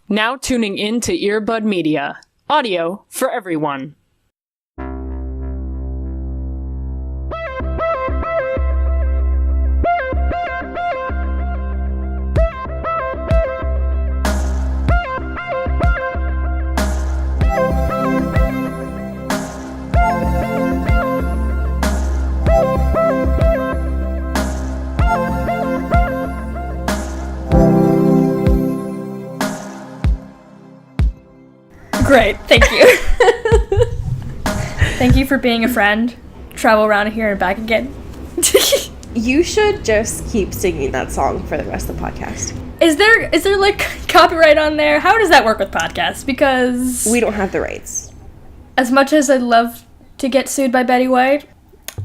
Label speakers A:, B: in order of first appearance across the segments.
A: Now tuning in to Earbud Media. Audio for everyone.
B: Great, thank you. Thank you for being a friend. Travel around here and back again.
C: You should just keep singing that song for the rest of the podcast.
B: Is there like copyright on there? How does that work with podcasts? Because
C: we don't have the rights.
B: As much as I'd love to get sued by Betty White,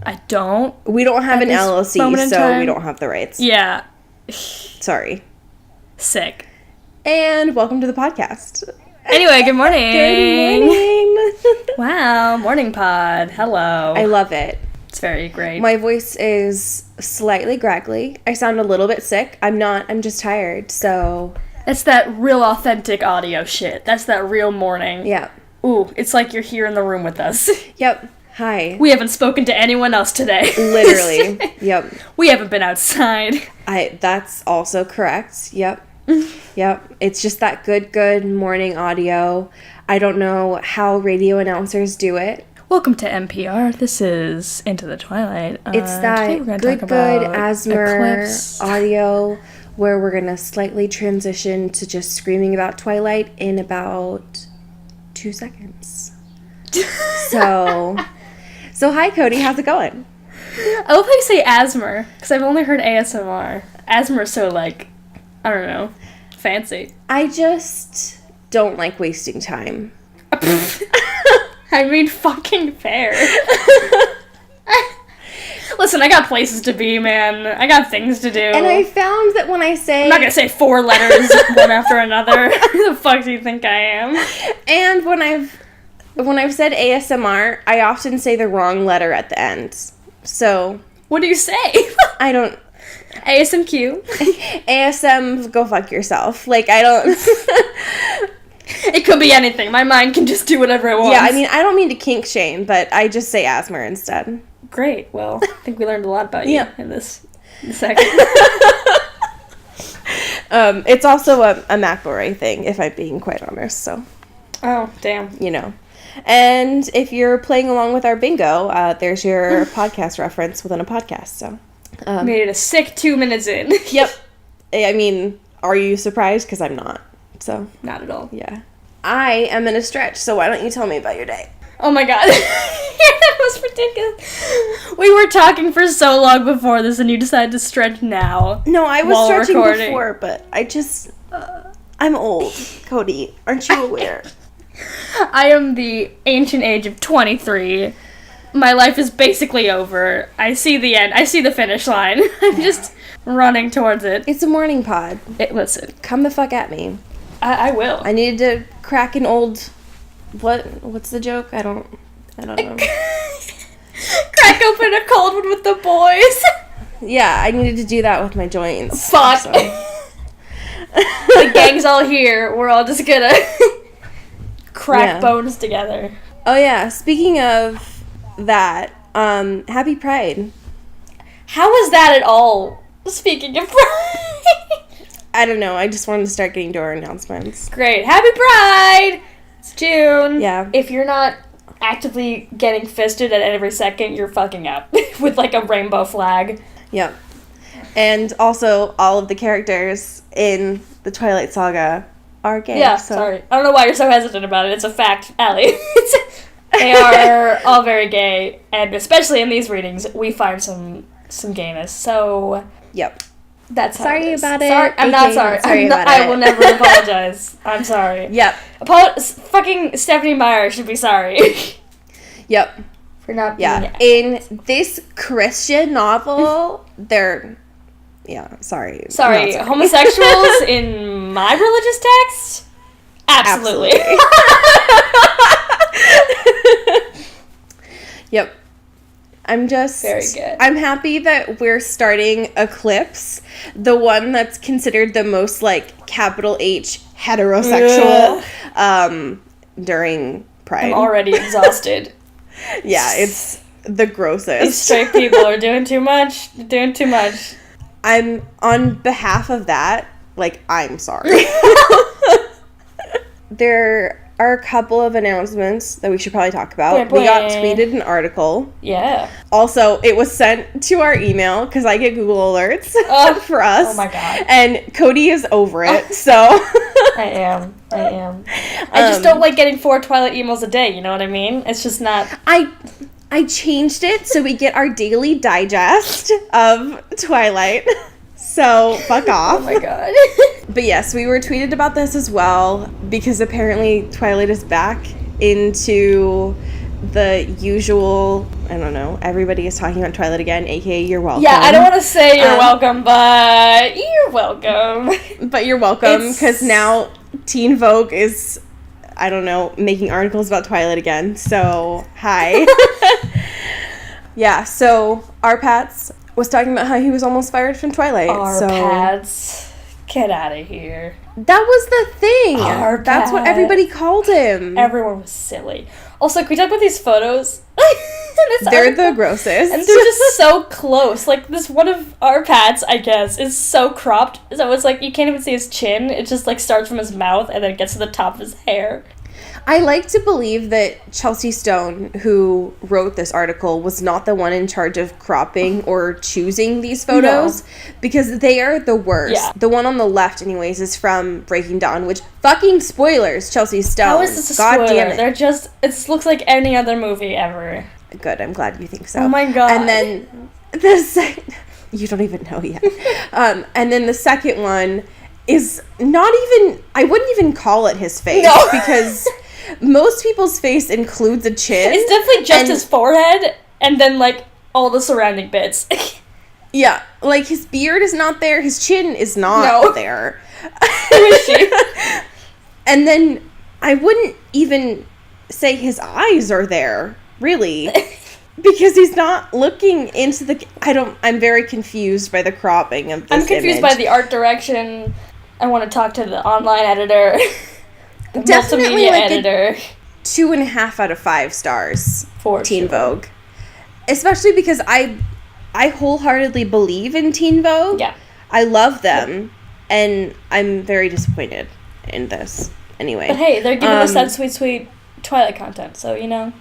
B: I don't.
C: We don't have an LLC, so we don't have the rights.
B: Yeah.
C: Sorry.
B: Sick.
C: And welcome to the podcast.
B: Anyway, good morning.
C: Good morning.
B: Wow, morning pod. Hello.
C: I love it.
B: It's very great.
C: My voice is slightly graggly. I sound a little bit sick. I'm just tired, so.
B: That's that real authentic audio shit. That's that real morning.
C: Yeah.
B: Ooh, it's like you're here in the room with us.
C: Yep. Hi.
B: We haven't spoken to anyone else today.
C: Literally. Yep.
B: We haven't been outside.
C: That's also correct. Yep. Yep. It's just that good morning audio. I don't know how radio announcers do it.
B: Welcome to NPR. This is Into the Twilight.
C: It's that good asthma
B: Eclipse
C: audio where we're going to slightly transition to just screaming about Twilight in about 2 seconds. So hi, Cody. How's it going?
B: I love how you say asthma, because I've only heard ASMR. Asthma is so, I don't know, fancy.
C: I just don't like wasting time.
B: I mean, fucking fair. Listen, I got places to be, man. I got things to do.
C: And I found that when I say...
B: I'm not gonna say 4 letters one after another. Who the fuck do you think I am?
C: And when I've said ASMR, I often say the wrong letter at the end. So...
B: What do you say?
C: I don't...
B: ASMQ.
C: ASM, go fuck yourself. I don't...
B: It could be anything. My mind can just do whatever it wants.
C: Yeah, I mean, I don't mean to kink shame, but I just say asthma instead.
B: Great. Well, I think we learned a lot about you in this second.
C: It's also a McElroy thing, if I'm being quite honest, so...
B: Oh, damn.
C: You know. And if you're playing along with our bingo, there's your podcast reference within a podcast, so...
B: Made it a sick 2 minutes in.
C: Yep. I mean, are you surprised? Because I'm not. So.
B: Not at all.
C: Yeah. I am in a stretch, so why don't you tell me about your day?
B: Oh my god. That was ridiculous. We were talking for so long before this and you decided to stretch now.
C: No, I was stretching before, but I just... I'm old, Cody. Aren't you aware?
B: I am the ancient age of 23. My life is basically over. I see the end. I see the finish line. I'm just running towards it.
C: It's a morning pod.
B: Listen.
C: Come the fuck at me.
B: I will.
C: I needed to crack an old... What's the joke? I don't know.
B: Crack open a cold one with the boys.
C: Yeah, I needed to do that with my joints.
B: Fuck.
C: So.
B: The gang's all here. We're all just gonna crack bones together.
C: Oh yeah, speaking of that, happy Pride.
B: How was that at all? Speaking of Pride.
C: I don't know, I just wanted to start getting to our announcements.
B: Great. Happy Pride! It's June.
C: Yeah.
B: If you're not actively getting fisted at every second, you're fucking up. With a rainbow flag.
C: Yep. And also, all of the characters in the Twilight Saga are gay.
B: Yeah, sorry. I don't know why you're so hesitant about it. It's a fact, Allie. They are all very gay, and especially in these readings, we find some gayness. So,
C: yep.
B: That's how
C: sorry
B: it is.
C: about it.
B: Sorry, I'm not sorry. I will never apologize. I'm sorry.
C: Yep.
B: Fucking Stephanie Meyer should be sorry.
C: Yep.
B: For not being...
C: Yeah. In this Christian novel, they're... Yeah, sorry.
B: Sorry. Homosexuals in my religious text? Absolutely.
C: Yep.
B: Very good.
C: I'm happy that we're starting Eclipse, the one that's considered the most, capital H, heterosexual during Pride.
B: I'm already exhausted.
C: Yeah, it's the grossest.
B: These straight people are doing too much. They're doing too much.
C: I'm, on behalf of that, like, I'm sorry. There are a couple of announcements that we should probably talk about. We got tweeted an article.
B: Yeah.
C: Also, it was sent to our email, because I get Google alerts for us.
B: Oh my god.
C: And Cody is over it, so...
B: I am. I just don't like getting 4 Twilight emails a day, you know what I mean? It's just not...
C: I changed it so we get our daily digest of Twilight. So, fuck off.
B: Oh my god.
C: But yes, we were tweeted about this as well, because apparently Twilight is back into the usual, I don't know, everybody is talking about Twilight again, aka you're welcome.
B: Yeah, I don't want to say you're welcome, but you're welcome.
C: But you're welcome, because now Teen Vogue is, I don't know, making articles about Twilight again, so hi. Yeah, so Arpats was talking about how he was almost fired from Twilight.
B: Arpats. Get out of here.
C: That was the thing.
B: Arpats.
C: That's what everybody called him.
B: Everyone was silly. Also, can we talk about these photos?
C: They're the grossest.
B: And they're just so close. Like, this one of Arpats, I guess, is so cropped. So it's like, you can't even see his chin. It just, like, starts from his mouth and then gets to the top of his hair.
C: I like to believe that Chelsea Stone, who wrote this article, was not the one in charge of cropping or choosing these photos, because they are the worst.
B: Yeah.
C: The one on the left, anyways, is from Breaking Dawn, which, fucking spoilers, Chelsea Stone.
B: How is this a
C: God
B: spoiler?
C: damn it.
B: They're just, it looks like any other movie ever.
C: Good, I'm glad you think so.
B: Oh my god.
C: And then you don't even know yet. And then the second one is not even, I wouldn't even call it his face, because most people's face includes a chin.
B: It's definitely just his forehead, and then, like, all the surrounding bits.
C: Yeah, like, his beard is not there, his chin is not there.
B: Who is she?
C: And then, I wouldn't even say his eyes are there, really. Because he's not looking into the... I'm very confused by the cropping of this
B: I'm confused by the art direction. I want to talk to the online editor. The
C: Definitely
B: multimedia
C: like
B: editor.
C: 2.5 out of 5 stars
B: For
C: Teen
B: sure.
C: Vogue. Especially because I wholeheartedly believe in Teen Vogue.
B: Yeah.
C: I love them. And I'm very disappointed in this. Anyway.
B: But hey, they're giving us that sweet, sweet Twilight content, so, you know.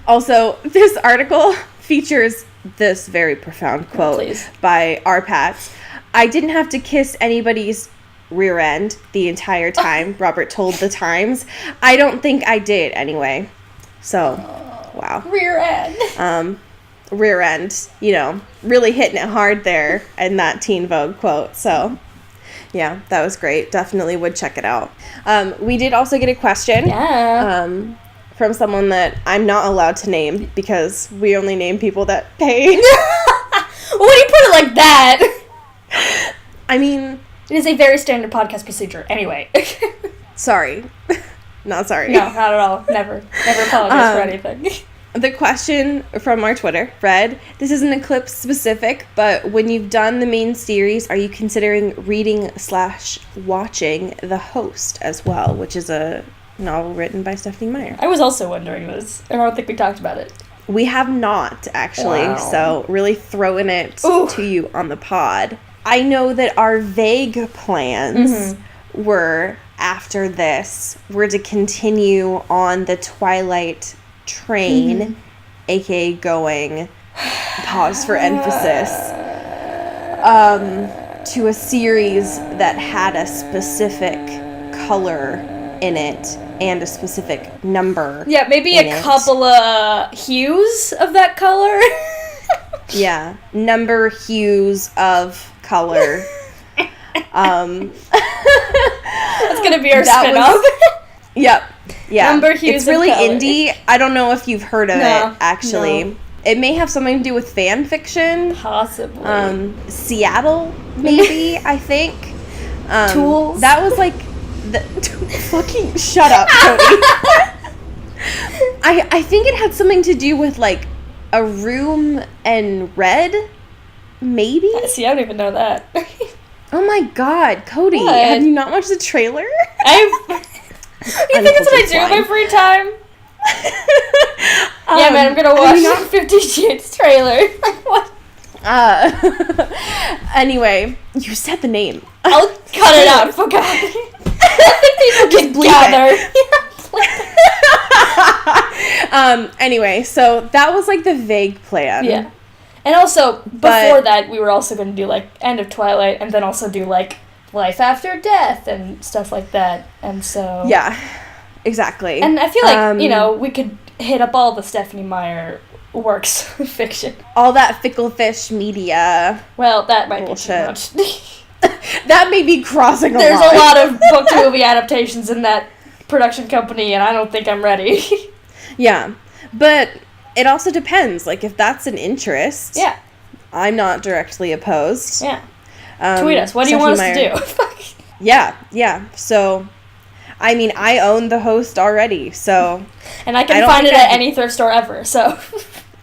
C: Also, this article features this very profound quote by Arpats. I didn't have to kiss anybody's rear end the entire time, Robert told The Times. I don't think I did, anyway. So, wow.
B: Rear end.
C: Rear end, you know, really hitting it hard there in that Teen Vogue quote. So, yeah, that was great. Definitely would check it out. We did also get a question.
B: Yeah.
C: From someone that I'm not allowed to name, because we only name people that pay.
B: Why do you put it like that?
C: I mean...
B: It is a very standard podcast procedure. Anyway.
C: Sorry. Not sorry.
B: No, not at all. Never apologize for anything.
C: The question from our Twitter read, this is an Eclipse specific, but when you've done the main series, are you considering reading/watching The Host as well, which is a novel written by Stephanie Meyer?
B: I was also wondering this, and I don't think we talked about it.
C: We have not, actually, so really throwing it to you on the pod. I know that our vague plans were, after this, were to continue on the Twilight train, aka going, pause for emphasis, to a series that had a specific color in it and a specific number.
B: Yeah, maybe a couple of hues of that color.
C: Yeah, number, hues of color.
B: That's gonna be our spin-off.
C: Yep. Yeah.
B: Number, hues,
C: it's really
B: of color.
C: indie. I don't know if you've heard of it, actually. No. It may have something to do with fan fiction.
B: Possibly.
C: Seattle, maybe, I think.
B: Tools.
C: That was like fucking shut up, Cody. I think it had something to do with like a room and red, maybe.
B: See, I don't even know that.
C: Oh my god, Cody,
B: What?
C: have you not watched the trailer?
B: You think that's what I do in my free time? Yeah, man, I'm gonna watch 50 Shades trailer. Like, what?
C: Anyway, you said the name.
B: I'll cut it out, for God. I think people can gather.
C: Anyway, so that was like the vague plan.
B: Yeah. And also, before that, we were also going to do, like, End of Twilight, and then also do, like, Life After Death and stuff like that. And so...
C: Yeah, exactly.
B: And I feel like, you know, we could hit up all the Stephenie Meyer works of fiction.
C: All that fickle fish media.
B: Well, that might
C: bullshit.
B: be too much.
C: That may be crossing a line.
B: There's a lot of book-to-movie adaptations in that production company, and I don't think I'm ready.
C: Yeah, but... It also depends. Like, if that's an interest,
B: yeah,
C: I'm not directly opposed.
B: Yeah. Tweet us. What do you want us to do?
C: Yeah. So, I mean, I own the host already, so...
B: And I can find it at any thrift store ever, so...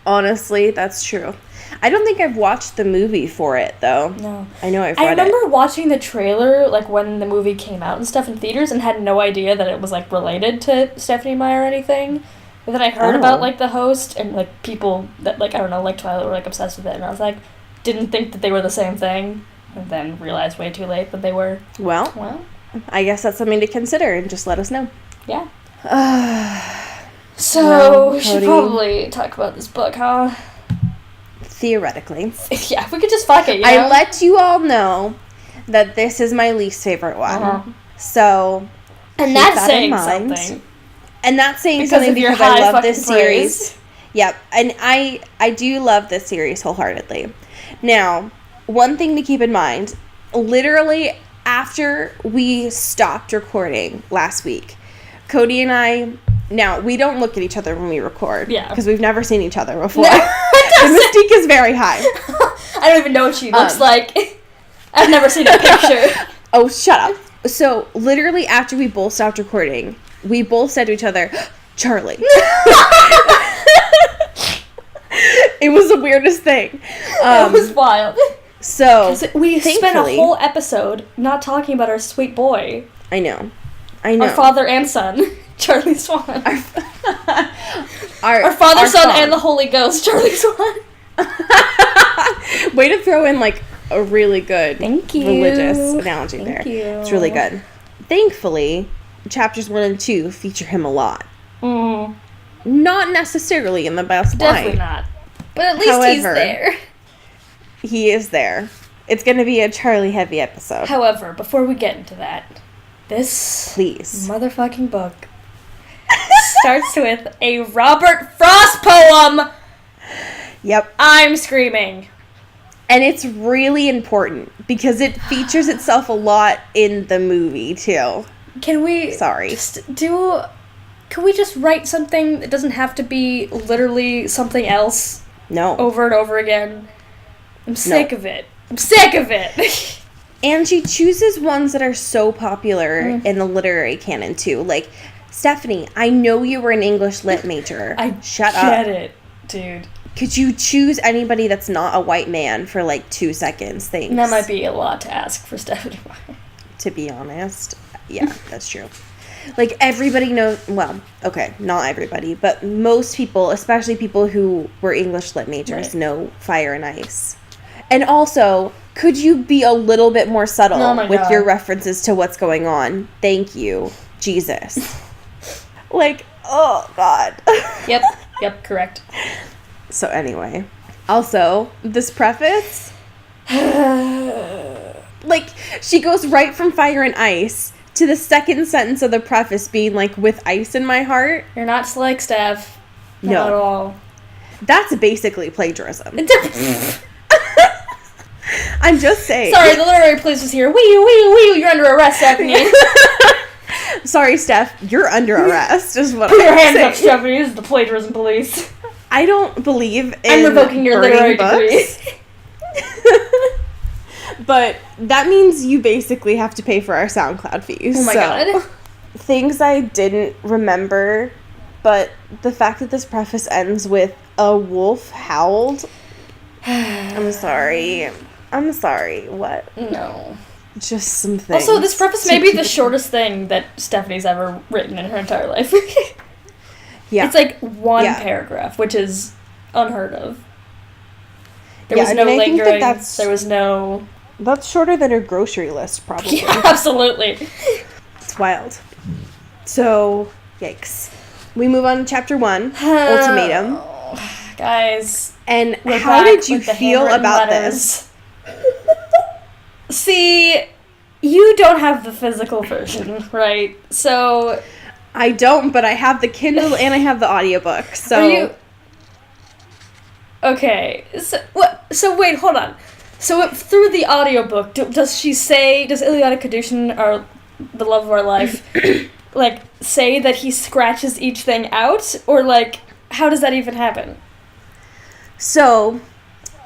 C: Honestly, that's true. I don't think I've watched the movie for it, though.
B: No.
C: I know I've read it.
B: I remember watching the trailer, like, when the movie came out and stuff in theaters, and had no idea that it was, like, related to Stephenie Meyer or anything. But then I heard about, like, the host, and, like, people that, like, I don't know, like Twilight were, like, obsessed with it, and I was like, didn't think that they were the same thing, and then realized way too late that they were.
C: Well, I guess that's something to consider, and just let us know.
B: Yeah. So, we should
C: Cody,
B: probably talk about this book, huh?
C: Theoretically.
B: Yeah, we could just fuck it, you know?
C: I let you all know that this is my least favorite one.
B: Uh-huh.
C: So,
B: and
C: keep
B: that's
C: that
B: saying
C: in mind.
B: something.
C: And that's saying
B: because
C: something because I love this series.
B: Praise.
C: Yep, and I do love this series wholeheartedly. Now, one thing to keep in mind, literally after we stopped recording last week, Cody and I, now, we don't look at each other when we record.
B: Yeah.
C: Because we've never seen each other before. The mystique is very high.
B: I don't even know what she looks like. I've never seen a picture.
C: Oh, shut up. So, literally after we both stopped recording, we both said to each other, Charlie. It was the weirdest thing.
B: It was wild.
C: So,
B: we spent a whole episode not talking about our sweet boy.
C: I know.
B: Our father and son, Charlie Swan.
C: Our
B: father, son, and the Holy Ghost, Charlie Swan.
C: Way to throw in, like, a really good religious analogy there.
B: Thank you.
C: It's really good. Thankfully, chapters 1 and 2 feature him a lot.
B: Mm.
C: Not necessarily in the best light.
B: Definitely not. But at least he's there.
C: He is there. It's going to be a Charlie-heavy episode.
B: However, before we get into that, this motherfucking book starts with a Robert Frost poem.
C: Yep.
B: I'm screaming.
C: And it's really important because it features itself a lot in the movie, too.
B: Can we can we just write something that doesn't have to be literally something else?
C: No.
B: Over and over again. I'm sick of it. I'm sick of it.
C: And she chooses ones that are so popular in the literary canon, too. Like, Stephenie, I know you were an English lit major. Shut up.
B: I get it, dude.
C: Could you choose anybody that's not a white man for, like, 2 seconds? Thanks.
B: That might be a lot to ask for Stephenie Meyer.
C: To be honest. Yeah, that's true. Like, everybody knows... Well, okay, not everybody, but most people, especially people who were English lit majors, know Fire and Ice. And also, could you be a little bit more subtle with your references to what's going on? Thank you, Jesus. Like, oh, God.
B: Yep, correct.
C: So anyway, also, this preface, like, she goes right from Fire and Ice to the second sentence of the preface being, like, with ice in my heart.
B: You're not slick, Steph.
C: No.
B: Not at all.
C: That's basically plagiarism. I'm just saying.
B: Sorry, the literary police was here. Wee, you're under arrest, Stephenie.
C: Sorry, Steph, you're under arrest, is what
B: Put
C: I'm
B: your hands
C: saying.
B: up, Stephenie. This is the plagiarism police.
C: I don't believe in
B: I'm revoking your literary degree.
C: But that means you basically have to pay for our SoundCloud fees.
B: Oh my god.
C: Things I didn't remember, but the fact that this preface ends with a wolf howled. I'm sorry. What?
B: No.
C: just some things.
B: Also, this preface may be the shortest thing that Stephanie's ever written in her entire life.
C: Yeah.
B: It's like one paragraph, which is unheard of. There was no
C: I
B: lingering.
C: think
B: there was no...
C: That's shorter than her grocery list, probably.
B: Yeah, absolutely.
C: It's wild. So, yikes. We move on to chapter 1, Ultimatum.
B: Guys.
C: And how did you feel about this?
B: See, you don't have the physical version, right? So...
C: I don't, but I have the Kindle and I have the audiobook, so...
B: Are you... Okay, so wait, hold on. So through the audiobook, does Ileana Kadushin, the love of our life, like, say that he scratches each thing out? Or, like, how does that even happen?
C: So,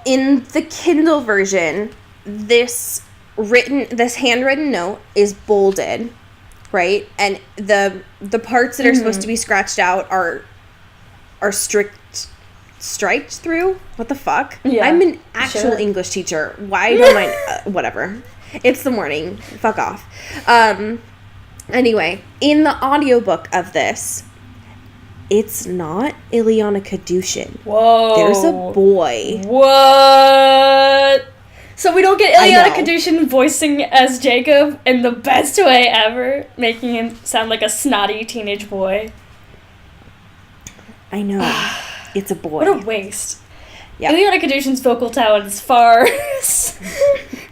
C: in the Kindle version, this handwritten note is bolded, right? And the parts that are supposed to be scratched out are striked through? What the fuck? Yeah, I'm an actual English teacher. Why don't I... whatever. It's the morning. Fuck off. Anyway, in the audiobook of this, it's not Ileana Kadushin.
B: Whoa.
C: There's a boy.
B: What? So we don't get Ileana Kadushin voicing as Jacob in the best way ever, making him sound like a snotty teenage boy.
C: I know. It's a boy.
B: What a waste. Yeah. Ileana Kadushin's vocal talents far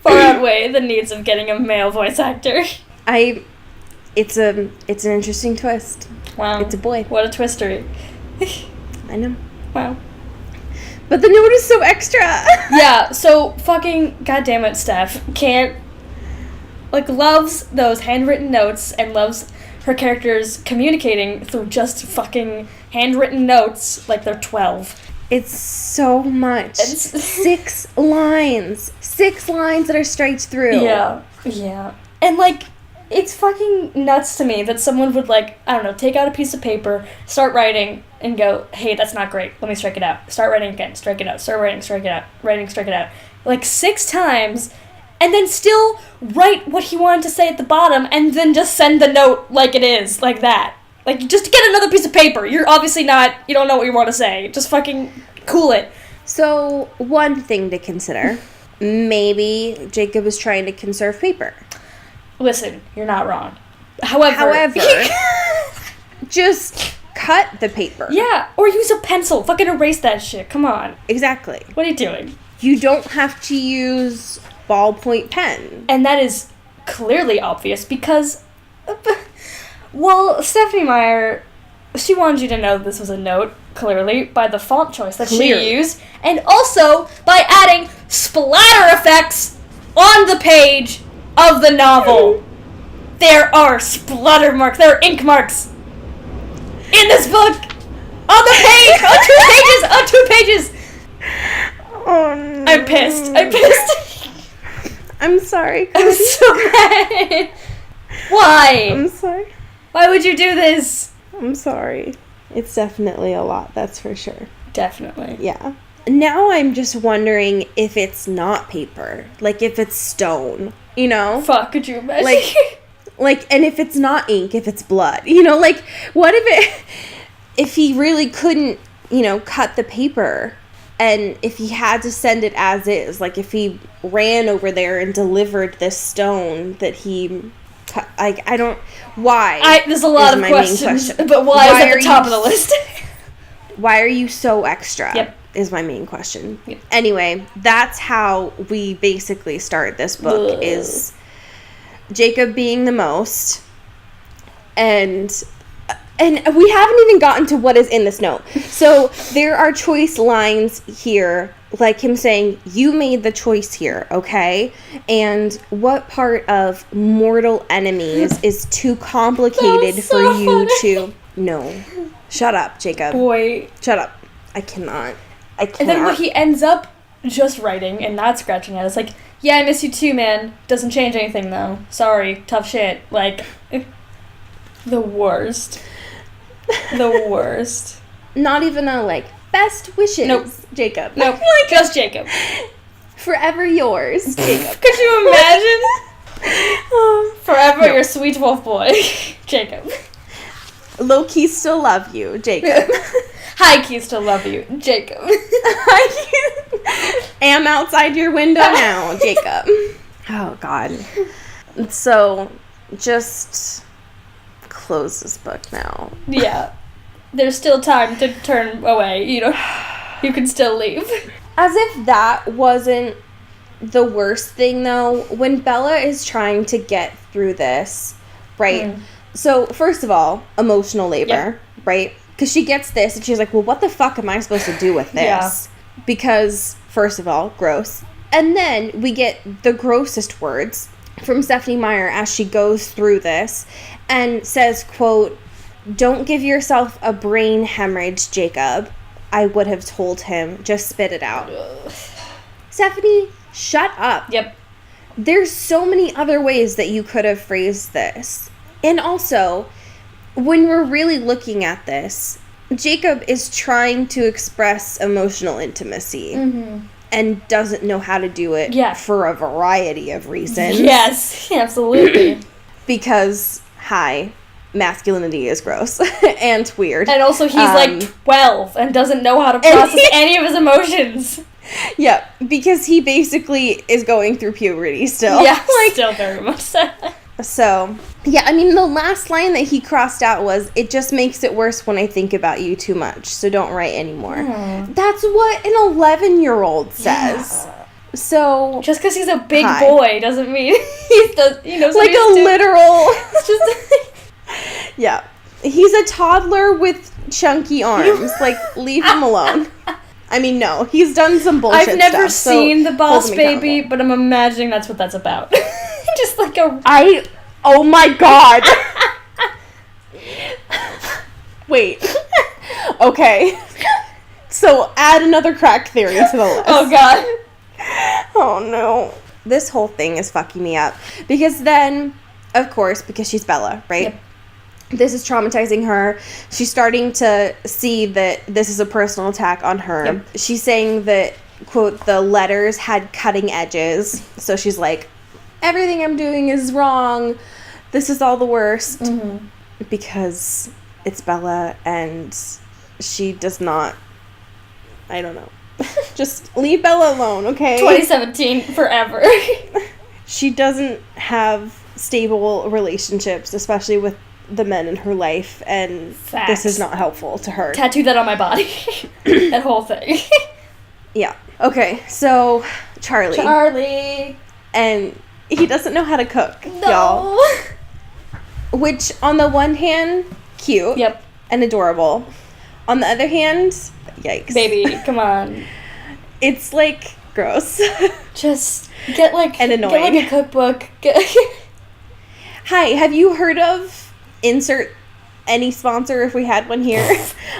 B: outweigh the needs of getting a male voice actor.
C: It's an interesting twist.
B: Wow.
C: It's a boy.
B: What a twistery.
C: I know.
B: Wow.
C: But the note is so extra.
B: Yeah, so fucking goddammit, Steph loves those handwritten notes and loves her characters communicating through just fucking handwritten notes like they're 12.
C: It's so much. 6 lines. 6 lines that are straight through.
B: Yeah. And, like, it's fucking nuts to me that someone would, like, I don't know, take out a piece of paper, start writing, and go, hey, that's not great. Let me strike it out. Start writing again. Strike it out. Start writing. Strike it out. Writing. Strike it out. Like, 6 times, and then still write what he wanted to say at the bottom, and then just send the note like it is, like that. Like, just get another piece of paper. You're obviously you don't know what you want to say. Just fucking cool it.
C: So, one thing to consider. Maybe Jacob is trying to conserve paper.
B: Listen, you're not wrong. However,
C: just cut the paper.
B: Yeah, or use a pencil. Fucking erase that shit. Come on.
C: Exactly.
B: What are you doing?
C: You don't have to use ballpoint pen.
B: And that is clearly obvious because, well, Stephanie Meyer, she wanted you to know this was a note, clearly, by the font choice that she used, and also by adding splatter effects on the page of the novel. There are splatter marks, there are ink marks in this book, on the page, on 2 pages.
C: Oh no.
B: I'm pissed.
C: I'm sorry, Cody.
B: I'm so mad. Why?
C: I'm sorry.
B: Why would you do this?
C: I'm sorry. It's definitely a lot, that's for sure.
B: Definitely.
C: Yeah. Now I'm just wondering if it's not paper. Like, if it's stone. You know?
B: Fuck, could you imagine?
C: Like, and if it's not ink, if it's blood. You know, like, what if he really couldn't, cut the paper, and if he had to send it as is, like, if he ran over there and delivered this stone that he cut, like, I don't, why?
B: There's a lot of questions, but why is at the top of the list?
C: Why are you so extra?
B: Yep.
C: Is my main question.
B: Yep.
C: Anyway, that's how we basically start this book. Ugh. Is Jacob being the most, and we haven't even gotten to what is in this note. So there are choice lines here, like him saying, you made the choice here, okay? And what part of mortal enemies is too complicated for you to... No. Shut up, Jacob.
B: Boy.
C: Shut up. I cannot.
B: And then what he ends up just writing and not scratching at is like, yeah, I miss you too, man. Doesn't change anything, though. Sorry. Tough shit. Like, the worst. The worst.
C: Not even a, like, best wishes,
B: nope.
C: Jacob.
B: Nope. Like, just Jacob.
C: Forever yours, Jacob.
B: Could you imagine? Forever your sweet wolf boy, Jacob.
C: Low-key still love you, Jacob.
B: High-key still love you, Jacob.
C: Am outside your window now, Jacob. Oh, God. So, just close this book now.
B: Yeah. There's still time to turn away. You can still leave.
C: As if that wasn't the worst thing, though, when Bella is trying to get through this, right? So, first of all, emotional labor, right? Because she gets this, and she's like, well, what the fuck am I supposed to do with this?
B: Yeah.
C: Because, first of all, gross. And then we get the grossest words from Stephenie Meyer as she goes through this and says, quote, "Don't give yourself a brain hemorrhage, Jacob. I would have told him. Just spit it out." Stephenie, shut up.
B: Yep.
C: There's so many other ways that you could have phrased this. And also, when we're really looking at this, Jacob is trying to express emotional intimacy and doesn't know how to do it for a variety of reasons.
B: Yes, absolutely.
C: Because, masculinity is gross and weird.
B: And also he's like 12 and doesn't know how to process any of his emotions.
C: Yeah, because he basically is going through puberty still.
B: Yeah, still very much so.
C: So, yeah, I mean, the last line that he crossed out was, "It just makes it worse when I think about you too much, so don't write anymore." That's what an 11-year-old says. Yeah. So,
B: just because he's a big boy doesn't mean he knows
C: like a literal...
B: It's just...
C: Yeah. He's a toddler with chunky arms. Like, leave him alone. I mean, no. He's done some bullshit stuff.
B: I've never seen The Boss Baby, but I'm imagining that's what that's about. Just like
C: oh my God. Wait. Okay. So add another crack theory to the list.
B: Oh God.
C: Oh no. This whole thing is fucking me up. Because then, of course, because she's Bella, right?
B: Yep.
C: This is traumatizing her. She's starting to see that this is a personal attack on her. Yep. She's saying that, quote, the letters had cutting edges. So she's like, everything I'm doing is wrong. This is all the worst. Because it's Bella and she does not, I don't know. Just leave Bella alone, okay?
B: 2017, forever.
C: She doesn't have stable relationships, especially with the men in her life, and This is not helpful to her.
B: Tattoo that on my body. That whole thing.
C: Yeah. Okay, so Charlie. And he doesn't know how to cook, y'all. Which, on the one hand, cute.
B: Yep.
C: And adorable. On the other hand, yikes.
B: Baby, come on.
C: It's, like, gross.
B: Just get, like...
C: And annoying.
B: Get, like, a cookbook.
C: Hi, have you heard of... Insert any sponsor if we had one here.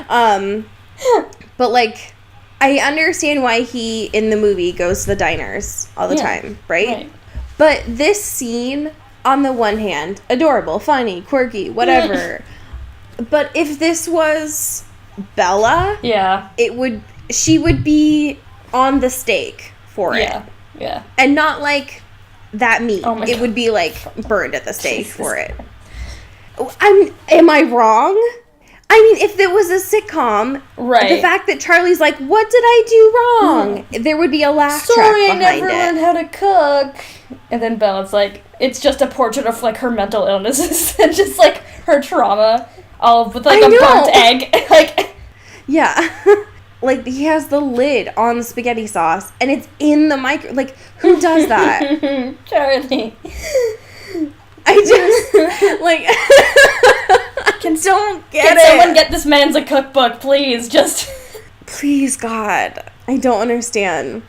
C: But, like, I understand why he, in the movie, goes to the diners all the time, right? But this scene, on the one hand, adorable, funny, quirky, whatever. But if this was Bella, she would be on the stake for it.
B: Yeah.
C: And not, like, that meat.
B: Oh my
C: it
B: God.
C: would be, like, burned at the stake for it. Am I wrong? I mean, if it was a sitcom, the fact that Charlie's like, what did I do wrong? There would be a laugh track behind it.
B: Sorry, I never learned how to cook. And then Bella's like, it's just a portrait of, like, her mental illnesses and just, like, her trauma, all with, like, a burnt egg. Like,
C: yeah. Like, he has the lid on the spaghetti sauce, and it's in the micro. Like, who does that?
B: Charlie.
C: I just, like,
B: Can someone get this man's a cookbook, please? Just...
C: Please, God. I don't understand.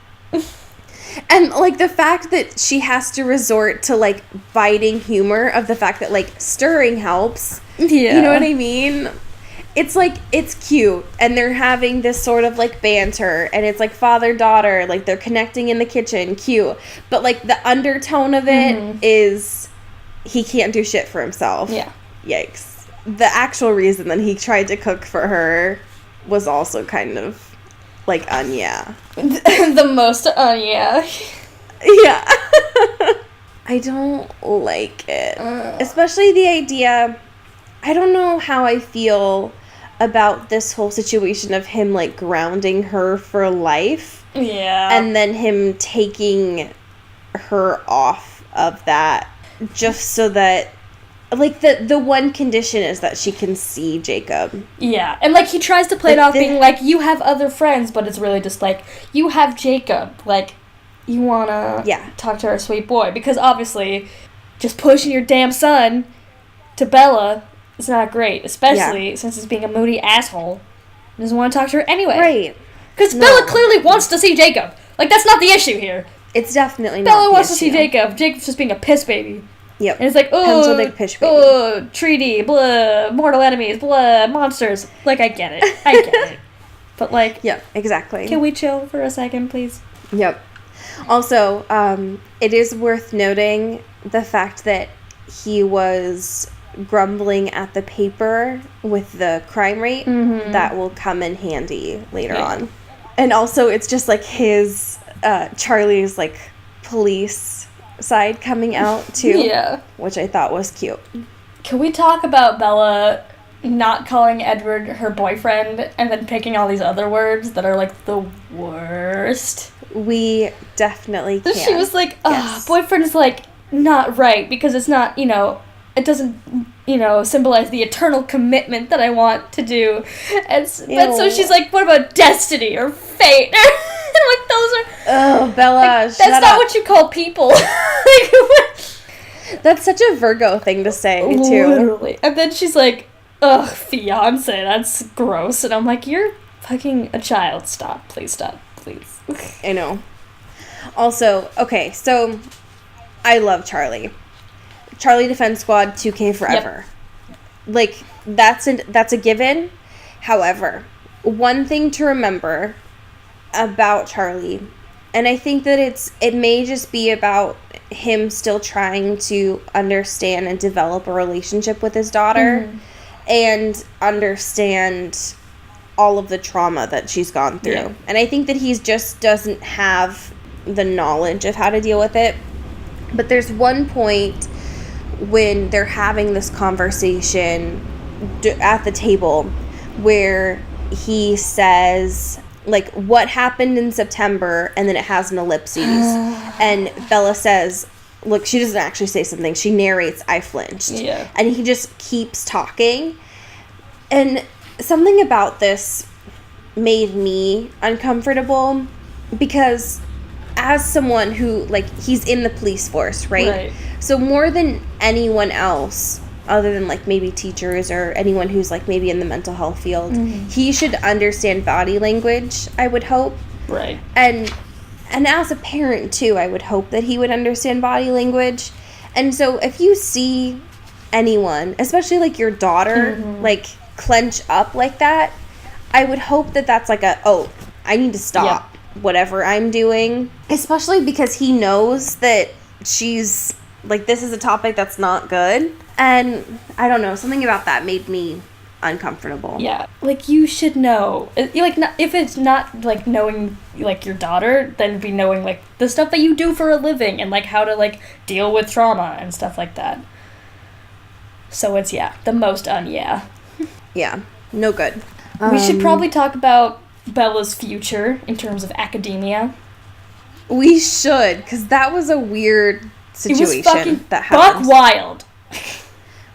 C: And, like, the fact that she has to resort to, like, biting humor of the fact that, like, stirring helps.
B: Yeah.
C: You know what I mean? It's, like, it's cute. And they're having this sort of, like, banter. And it's, like, father-daughter. Like, they're connecting in the kitchen. Cute. But, like, the undertone of it is... He can't do shit for himself.
B: Yeah.
C: Yikes. The actual reason that he tried to cook for her was also kind of like, yeah.
B: The most, yeah.
C: Yeah. I don't like it. Especially the idea, I don't know how I feel about this whole situation of him, like, grounding her for life.
B: Yeah.
C: And then him taking her off of that just so that, like, the one condition is that she can see Jacob.
B: Yeah, and, like, he tries to play it off being like, you have other friends, but it's really just like, you have Jacob. Like, you wanna talk to our sweet boy. Because, obviously, just pushing your damn son to Bella is not great. Especially since he's being a moody asshole. He doesn't want to talk to her anyway.
C: Right.
B: Because Bella clearly wants to see Jacob. Like, that's not the issue here.
C: It's definitely not
B: Bella
C: the
B: wants
C: issue.
B: to see Jacob. Jacob's just being a piss baby.
C: Yep.
B: And it's like,
C: Pencil dick pish baby.
B: oh, treaty, blah, mortal enemies, blah, monsters. Like, I get it. I get it. But, like...
C: Yep, exactly.
B: Can we chill for a second, please?
C: Yep. Also, it is worth noting the fact that he was grumbling at the paper with the crime rate.
B: Mm-hmm.
C: That will come in handy later on. And also, it's just, like, his... Charlie's, like, police side coming out too.
B: Yeah.
C: Which I thought was cute.
B: Can we talk about Bella not calling Edward her boyfriend and then picking all these other words that are, like, the worst?
C: We definitely can.
B: She was like, boyfriend is, like, not right because it's not, it doesn't, symbolize the eternal commitment that I want to do. And so she's like, what about destiny or fate? Like, those are...
C: Oh, Bella,
B: like, that's not what you call people. Like,
C: that's such a Virgo thing to say, too.
B: Literally. And then she's like, ugh, fiance, that's gross. And I'm like, you're fucking a child. Stop. Please stop. Please.
C: I know. Also, okay, so I love Charlie. Charlie Defense Squad, 2K forever. Yep. Like, that's a given. However, one thing to remember about Charlie, and I think that it may just be about him still trying to understand and develop a relationship with his daughter and understand all of the trauma that she's gone through. Yeah. And I think that he just doesn't have the knowledge of how to deal with it. But there's one point when they're having this conversation at the table where he says, like, what happened in September, and then it has an ellipses. And Bella says, look, she doesn't actually say something. She narrates, I flinched.
B: Yeah.
C: And he just keeps talking. And something about this made me uncomfortable because as someone who, like, he's in the police force, right? So more than anyone else, other than, like, maybe teachers or anyone who's, like, maybe in the mental health field, he should understand body language, I would hope.
B: Right.
C: And as a parent, too, I would hope that he would understand body language. And so if you see anyone, especially, like, your daughter, like, clench up like that, I would hope that that's like I need to stop whatever I'm doing. Especially because he knows that she's, like, this is a topic that's not good. And I don't know, something about that made me uncomfortable.
B: Yeah, like, you should know. Like, if it's not, like, knowing, like, your daughter, then it'd be knowing, like, the stuff that you do for a living and, like, how to, like, deal with trauma and stuff like that. So it's, the most
C: Yeah, no good.
B: We should probably talk about Bella's future in terms of academia.
C: We should, because that was a weird situation that happened.
B: Buck wild.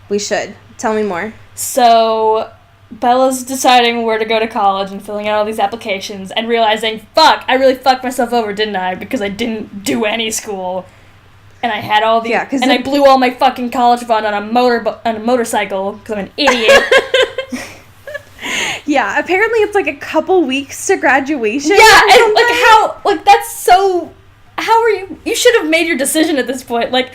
C: We should. Tell me more.
B: So, Bella's deciding where to go to college and filling out all these applications and realizing, fuck, I really fucked myself over, didn't I? Because I didn't do any school. And I had all the... and I blew all my fucking college fund on a motorcycle because I'm an idiot.
C: Yeah, apparently it's like a couple weeks to graduation.
B: Yeah, and like how, like, that's so, how are you should have made your decision at this point. Like,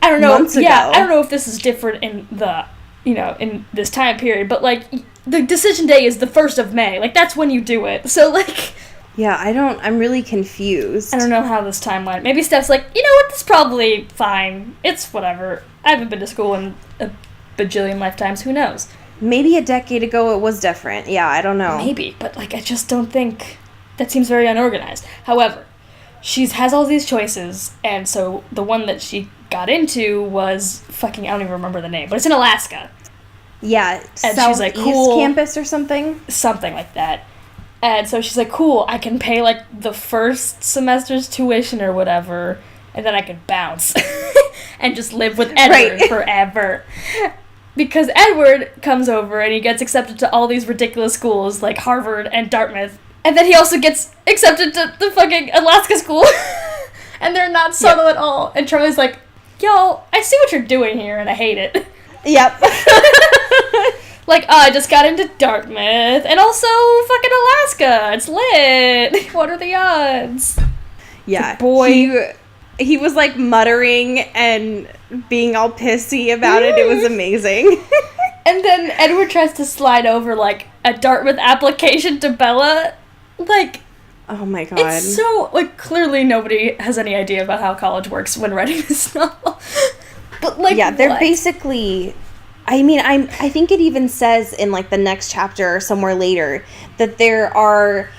B: I don't know.
C: Months ago.
B: Yeah, I don't know if this is different in the, in this time period, but, like, the decision day is the 1st of May. Like, that's when you do it. So, like...
C: Yeah, I'm really confused.
B: I don't know how this timeline... Maybe Steph's like, you know what, this is probably fine. It's whatever. I haven't been to school in a bajillion lifetimes. Who knows?
C: Maybe a decade ago it was different. Yeah, I don't know.
B: Maybe, but, like, I just don't think... That seems very unorganized. However, she has all these choices, and so the one that she got into was fucking, I don't even remember the name, but it's in Alaska.
C: Yeah,
B: and
C: Southeast
B: she's like, cool.
C: Campus or something?
B: Something like that. And so she's like, cool, I can pay, like, the first semester's tuition or whatever, and then I can bounce. And just live with Edward forever. Because Edward comes over and he gets accepted to all these ridiculous schools, like Harvard and Dartmouth. And then he also gets accepted to the fucking Alaska school. And they're not subtle at all. And Charlie's like, yo, I see what you're doing here, and I hate it.
C: Yep.
B: Like, oh, I just got into Dartmouth, and also fucking Alaska. It's lit. What are the odds?
C: Yeah.
B: Boy.
C: He was, like, muttering and being all pissy about it. It was amazing.
B: And then Edward tries to slide over, like, a Dartmouth application to Bella. Like...
C: Oh my god.
B: It's so, like, clearly nobody has any idea about how college works when writing this novel. But, like,
C: yeah, they're
B: what?
C: basically... I mean, I think it even says in, like, the next chapter or somewhere later that there are,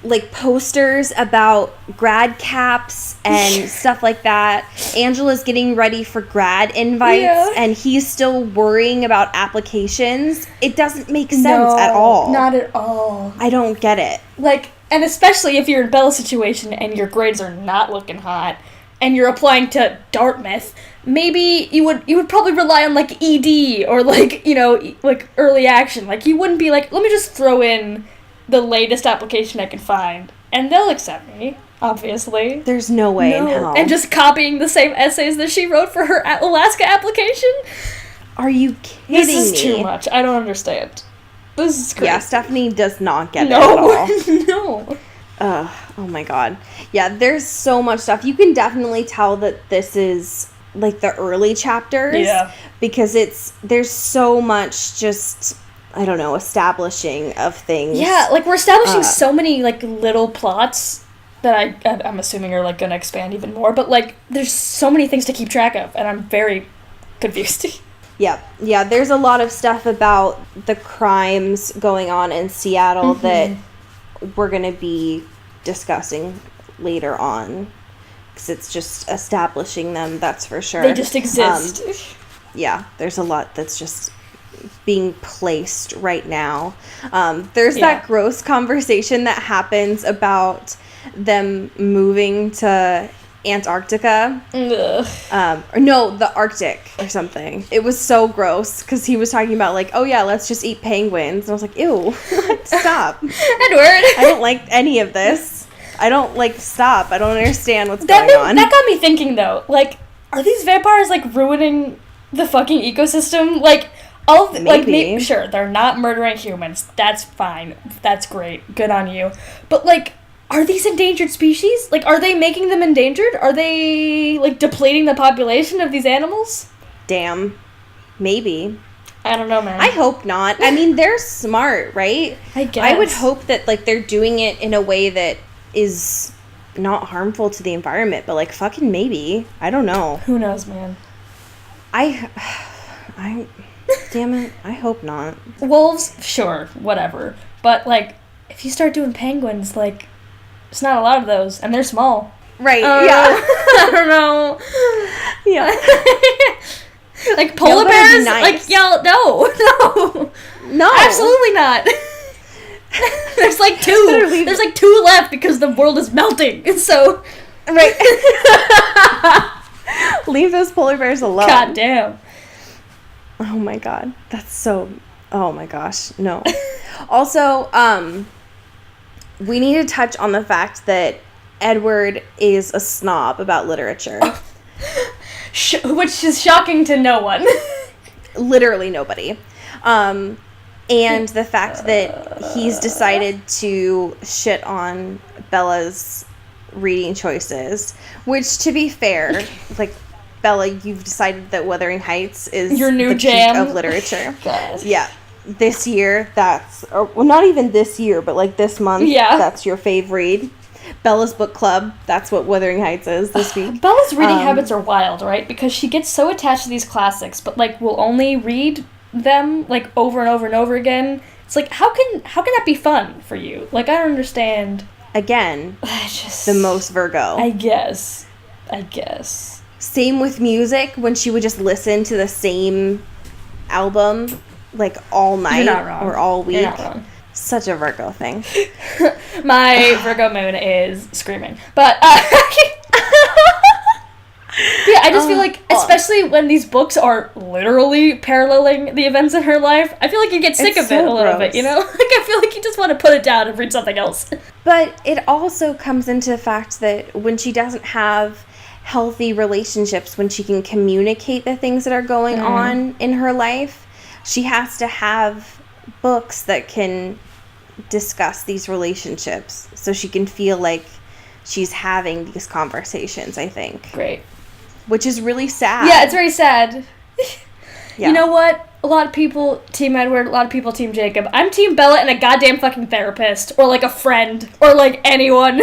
C: like, posters about grad caps and stuff like that. Angela's getting ready for grad invites, and he's still worrying about applications. It doesn't make sense at all.
B: Not at all.
C: I don't get it.
B: Like, and especially if you're in Bella's situation and your grades are not looking hot, and you're applying to Dartmouth, maybe you would probably rely on, like, ED or, like, you know, like, early action. Like, you wouldn't be like, let me just throw in the latest application I can find, and they'll accept me, obviously.
C: There's no way in hell.
B: And just copying the same essays that she wrote for her Alaska application?
C: Are you kidding me?
B: This is too much. I don't understand. This is crazy.
C: Yeah, Stephanie does not get it at all.
B: No.
C: Oh my god. Yeah, there's so much stuff. You can definitely tell that this is, like, the early chapters.
B: Yeah.
C: Because there's so much just, I don't know, establishing of things.
B: Yeah, like, we're establishing so many, like, little plots that I'm assuming are, like, gonna expand even more. But, like, there's so many things to keep track of, and I'm very confused.
C: Yeah, there's a lot of stuff about the crimes going on in Seattle that we're going to be discussing later on, because it's just establishing them, that's for sure.
B: They just exist.
C: Yeah, there's a lot that's just being placed right now. There's that gross conversation that happens about them moving to Antarctica. Or no, the Arctic or something. It was so gross because he was talking about, like, oh yeah, let's just eat penguins. And I was like, ew, stop.
B: Edward.
C: I don't like any of this. I don't, like, stop. I don't understand what's going on.
B: That got me thinking, though. Like, are these vampires, like, ruining the fucking ecosystem? Like, all of
C: Maybe.
B: Like, sure, they're not murdering humans. That's fine. That's great. Good on you. But, like, are these endangered species? Like, are they making them endangered? Are they, like, depleting the population of these animals?
C: Damn. Maybe.
B: I don't know, man.
C: I hope not. I mean, they're smart, right?
B: I guess.
C: I would hope that, like, they're doing it in a way that is not harmful to the environment, but, like, fucking maybe. I don't know.
B: Who knows, man?
C: I damn it, I hope not.
B: Wolves, sure, whatever. But, like, if you start doing penguins, like, there's not a lot of those, and they're small.
C: Right,
B: yeah. I don't know.
C: Yeah.
B: Like, polar bears?
C: Nice.
B: Like, no.
C: No.
B: Absolutely not. There's like two. There's like two left because the world is melting. So,
C: right. Leave those polar bears alone.
B: God damn.
C: Oh my god. That's so... Oh my gosh. No. Also, we need to touch on the fact that Edward is a snob about literature.
B: Which is shocking to no one.
C: Literally nobody. And the fact that he's decided to shit on Bella's reading choices, which, to be fair, like, Bella, you've decided that Wuthering Heights is
B: your new
C: the
B: jam
C: peak of literature.
B: God.
C: Yeah. This year, well, not even this year, but, like, this month, that's your fave read. Bella's book club, that's what Wuthering Heights is this week.
B: Bella's reading habits are wild, right? Because she gets so attached to these classics, but, like, will only read them, like, over and over and over again. It's like, how can that be fun for you? Like, I don't understand.
C: Again, the most Virgo.
B: I guess.
C: Same with music, when she would just listen to the same album, like, all night or all week.
B: You're not wrong.
C: Such a Virgo thing.
B: My Virgo moon is screaming. But, yeah, I just feel like, especially when these books are literally paralleling the events in her life, I feel like you get sick of it a little bit, you know? Like, I feel like you just want to put it down and read something else.
C: But it also comes into the fact that when she doesn't have healthy relationships, when she can communicate the things that are going on in her life, she has to have books that can discuss these relationships so she can feel like she's having these conversations, I think.
B: Great.
C: Which is really sad.
B: Yeah, it's very sad.
C: Yeah.
B: You know what? A lot of people Team Edward, a lot of people Team Jacob. I'm Team Bella and a goddamn fucking therapist. Or, like, a friend. Or, like, anyone.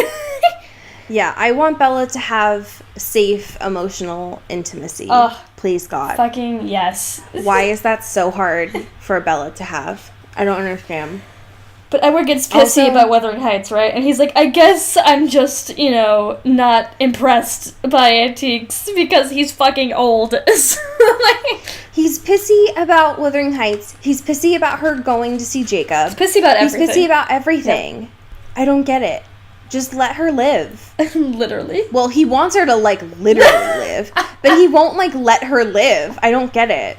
C: Yeah, I want Bella to have safe emotional intimacy. Please, God.
B: Fucking yes.
C: Why is that so hard for Bella to have? I don't understand.
B: But Edward gets pissy about Wuthering Heights, right? And he's like, I guess I'm just, you know, not impressed by antiques because he's fucking old.
C: He's pissy about Wuthering Heights. He's pissy about her going to see Jacob.
B: He's pissy about everything.
C: He's pissy about everything. Yep. I don't get it. Just let her live.
B: Literally.
C: Well, he wants her to, like, literally live. But he won't, like, let her live. I don't get it.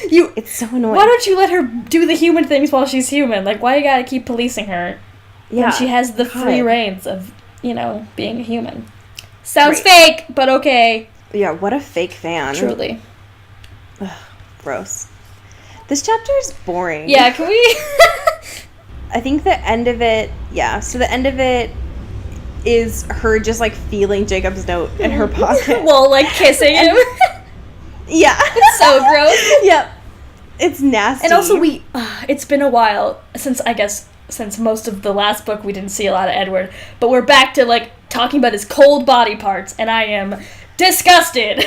C: It's so annoying.
B: Why don't you let her do the human things while she's human? Like, why you gotta keep policing her? Yeah. When she has the free reins of, you know, being a human. Sounds fake, but okay.
C: Yeah, what a fake fan.
B: Truly.
C: Ugh, gross. This chapter is boring.
B: Yeah, can we...
C: I think the end of it, so the end of it is her just, like, feeling Jacob's note in her pocket.
B: Well, like, kissing him.
C: Yeah.
B: It's so gross.
C: Yep. It's nasty.
B: And also it's been a while since most of the last book we didn't see a lot of Edward, but we're back to, like, talking about his cold body parts, and I am disgusted.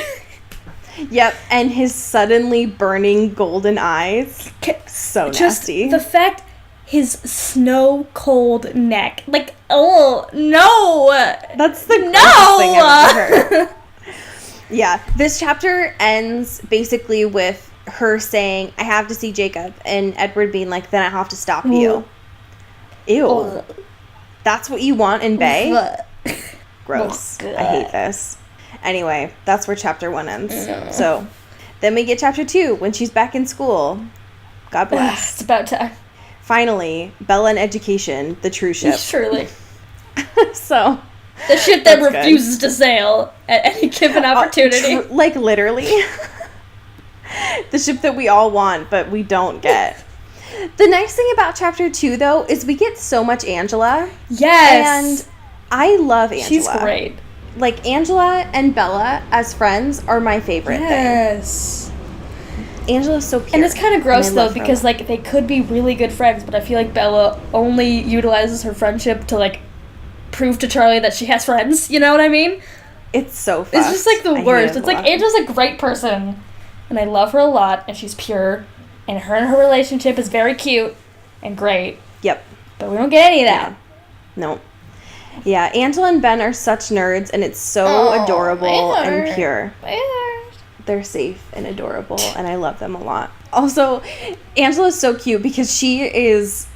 C: Yep, and his suddenly burning golden eyes. So nasty.
B: Just the fact his snow cold neck. Like, oh no.
C: That's the grossest thing I've ever heard. Yeah, this chapter ends basically with her saying, I have to see Jacob, and Edward being like, then I have to stop you. Ew. Oh. That's what you want in Bay? Gross. I hate this. Anyway, that's where chapter 1 ends. So, then we get chapter 2, when she's back in school. God bless.
B: It's about time.
C: Finally, Bella and education, the true ship.
B: Truly.
C: So...
B: The ship that refuses to sail at any given opportunity.
C: Like, literally. The ship that we all want, but we don't get. The nice thing about chapter 2, though, is we get so much Angela.
B: Yes.
C: And I love Angela.
B: She's great.
C: Like, Angela and Bella as friends are my favorite thing.
B: Yes.
C: Angela's so pure.
B: And it's kind of gross, though, because, like, they could be really good friends, but I feel like Bella only utilizes her friendship to, like, prove to Charlie that she has friends, you know what I mean?
C: It's so fucked.
B: It's just, like, the worst. It's like, Angela's a great person, and I love her a lot, and she's pure, and her relationship is very cute and great.
C: Yep.
B: But we don't get any of that.
C: Yeah. No. Yeah, Angela and Ben are such nerds, and it's so adorable and pure. They're safe and adorable, and I love them a lot. Also, Angela's so cute because she is...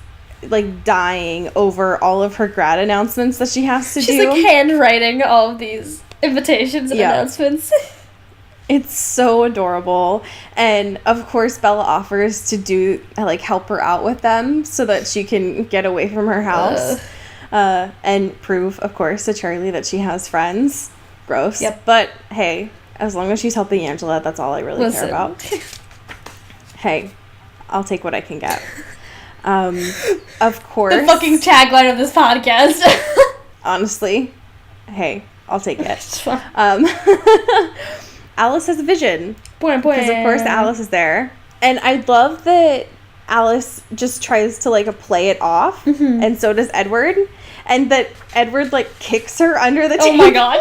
C: like, dying over all of her grad announcements that she has to do.
B: She's, like, handwriting all of these invitations and announcements.
C: It's so adorable. And, of course, Bella offers to do, like, help her out with them so that she can get away from her house. And prove, of course, to Charlie that she has friends. Gross.
B: Yep.
C: But, hey, as long as she's helping Angela, that's all I really care about. Hey, I'll take what I can get. Of course.
B: The fucking tagline of this podcast.
C: Honestly. Hey, I'll take it. Alice has a vision. Because, of course, Alice is there. And I love that Alice just tries to, like, play it off. Mm-hmm. And so does Edward. And that Edward, like, kicks her under the table.
B: Oh, my God.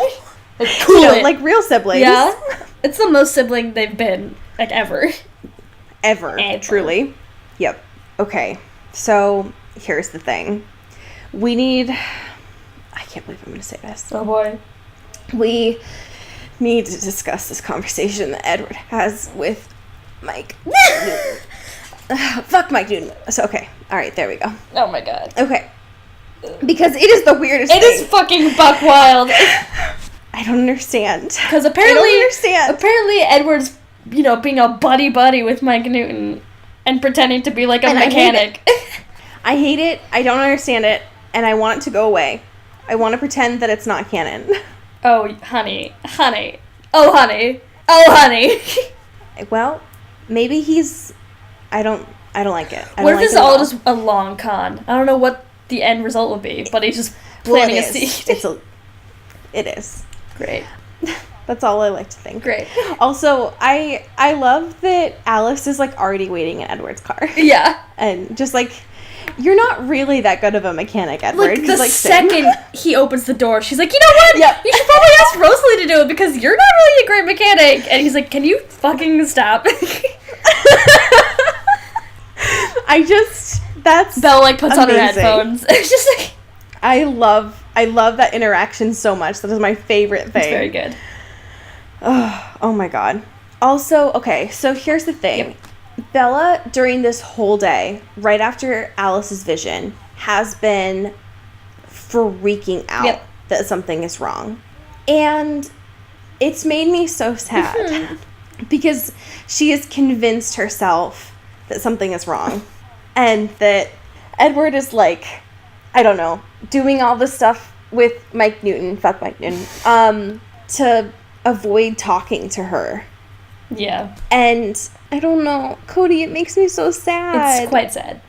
C: Cool, you know, like real siblings.
B: Yeah. It's the most sibling they've been, like, ever.
C: Ever. Truly. Yep. Okay. So, here's the thing. We need... I can't believe I'm going to say this.
B: Oh, boy.
C: need to discuss this conversation that Edward has with Mike. Fuck Mike Newton. So, okay. All right, there we go.
B: Oh my god.
C: Okay. Because it is the weirdest thing.
B: It is fucking buck wild.
C: I don't understand.
B: Because apparently Edward's, being a buddy with Mike Newton and pretending to be like a mechanic.
C: I hate it. I don't understand it. And I want it to go away. I want to pretend that it's not canon.
B: Oh, honey. Oh, honey.
C: Well, maybe he's... I don't like it.
B: What if this is all just a long con? I don't know what the end result would be, but he's just planting a seed.
C: It is.
B: Great.
C: That's all I like to think.
B: Great.
C: Also, I love that Alice is, like, already waiting in Edward's car.
B: Yeah.
C: And just, like, you're not really that good of a mechanic, Edward.
B: Like, the second he opens the door, she's like, you know what?
C: Yep.
B: You should probably ask Rosalie to do it because you're not really a great mechanic. And he's like, can you fucking stop?
C: That's
B: Belle, like, puts
C: amazing.
B: on her headphones. It's just like...
C: I love that interaction so much. That is my favorite thing.
B: It's very good.
C: Oh my god. Also, okay, so here's the thing. Yep. Bella, during this whole day, right after Alice's vision, has been freaking out that something is wrong. And it's made me so sad. Because she has convinced herself that something is wrong. And that Edward is, like, I don't know, doing all this stuff with Mike Newton, fuck Mike Newton, to avoid talking to her.
B: Yeah.
C: And I don't know, Cody, it makes me so sad.
B: It's quite sad.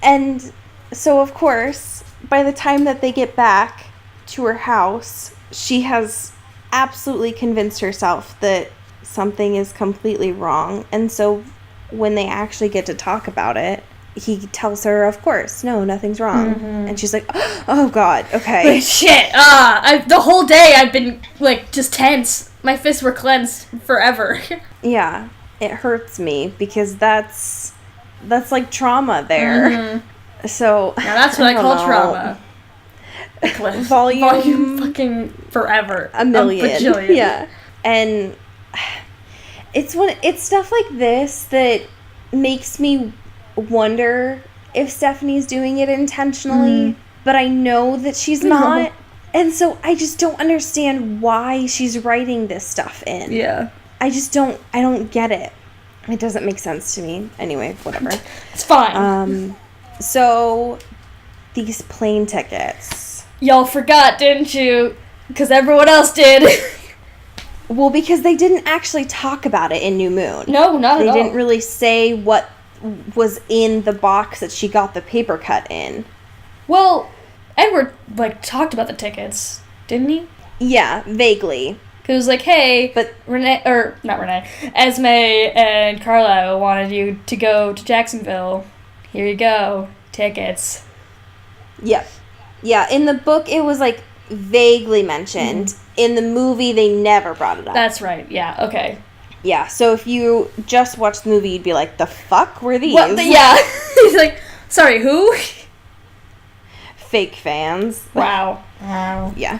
C: And so, of course, by the time that they get back to her house, she has absolutely convinced herself that something is completely wrong. And so when they actually get to talk about it, he tells her, of course, no, nothing's wrong. Mm-hmm. And she's like, oh, God, okay.
B: Like, shit, the whole day I've been, like, just tense. My fists were clenched forever.
C: Yeah, it hurts me because that's like trauma there. Mm-hmm. So
B: now that's what I call trauma. Volume fucking forever.
C: A million.
B: A bajillion.
C: Yeah. And it's stuff like this that makes me wonder if Stephanie's doing it intentionally, but I know that she's not. And so I just don't understand why she's writing this stuff in.
B: Yeah.
C: I don't get it. It doesn't make sense to me. Anyway, whatever.
B: It's fine.
C: So these plane tickets.
B: Y'all forgot, didn't you? Because everyone else did.
C: Well, because they didn't actually talk about it in New Moon.
B: No, not at all.
C: They didn't really say what was in the box that she got the paper cut in.
B: Well, Edward, like, talked about the tickets, didn't he?
C: Yeah, vaguely.
B: Because it was like, hey, but Esme and Carlisle wanted you to go to Jacksonville. Here you go. Tickets.
C: Yep. Yeah, in the book, it was, like, vaguely mentioned. Mm-hmm. In the movie, they never brought it up.
B: That's right. Yeah, okay.
C: Yeah, so if you just watched the movie, you'd be like, the fuck were these?
B: Yeah. He's like, sorry, who?
C: Fake fans.
B: Wow.
C: Yeah.